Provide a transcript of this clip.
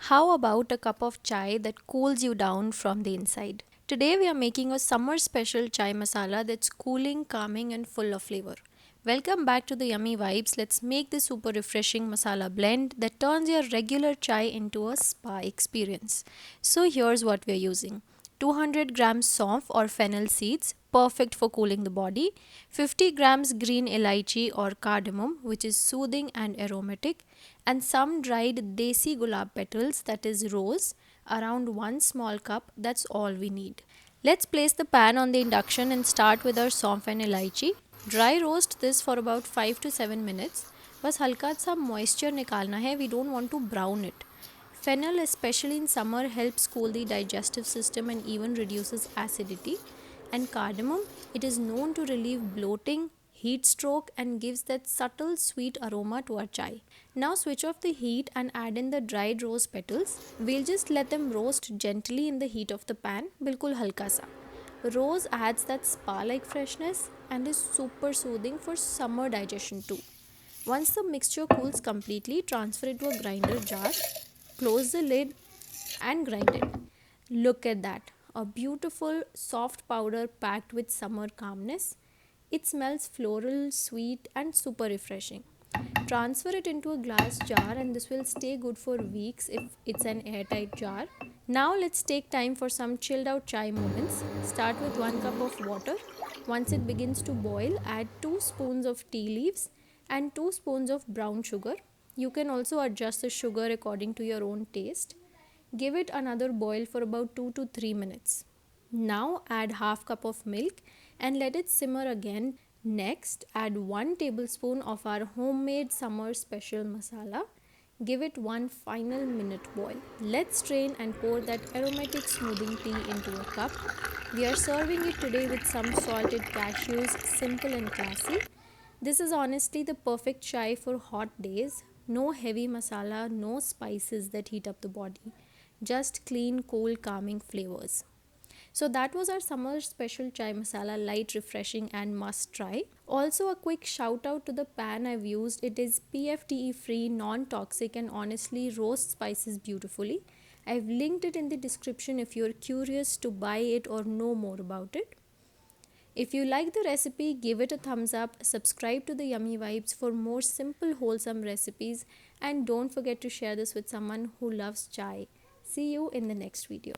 How about a cup of chai that cools you down from the inside? Today we are making a summer special chai masala that's cooling, calming and full of flavor. Welcome back to the Yummy Vibes. Let's make this super refreshing masala blend that turns your regular chai into a spa experience. So here's what we're using. 200 grams saunf or fennel seeds, perfect for cooling the body. 50 grams green elaichi or cardamom, which is soothing and aromatic. And some dried desi gulab petals, that is rose, around 1 small cup. That's all we need. Let's place the pan on the induction and start with our saunf and elaichi. Dry roast this for about 5 to 7 minutes. बस हल्का सा moisture निकालना है, we don't want to brown it. Fennel, especially in summer, helps cool the digestive system and even reduces acidity. And cardamom, it is known to relieve bloating, heat stroke and gives that subtle sweet aroma to our chai. Now switch off the heat and add in the dried rose petals. We'll just let them roast gently in the heat of the pan, bilkul halka sa. Rose adds that spa-like freshness and is super soothing for summer digestion too. Once the mixture cools completely, transfer it to a grinder jar, close the lid and grind it. Look at that, a beautiful soft powder packed with summer calmness. It smells floral, sweet and super refreshing. Transfer it into a glass jar and this will stay good for weeks if it's an airtight jar. Now let's take time for some chilled out chai moments. Start with 1 cup of water. Once it begins to boil, add 2 spoons of tea leaves and 2 spoons of brown sugar. You can also adjust the sugar according to your own taste. Give it another boil for about 2 to 3 minutes. Now add half cup of milk and let it simmer again. Next, add 1 tablespoon of our homemade summer special masala. Give it one final minute boil. Let's strain and pour that aromatic smoothing tea into a cup. We are serving it today with some salted cashews, simple and classy. This is honestly the perfect chai for hot days. No heavy masala, no spices that heat up the body. Just clean, cool, calming flavors. So that was our summer special chai masala, light, refreshing and must try. Also a quick shout out to the pan I've used. It is PFTE free, non-toxic and honestly roasts spices beautifully. I've linked it in the description if you're curious to buy it or know more about it. If you like the recipe, give it a thumbs up, subscribe to the Yummy Vibes for more simple wholesome recipes and don't forget to share this with someone who loves chai. See you in the next video.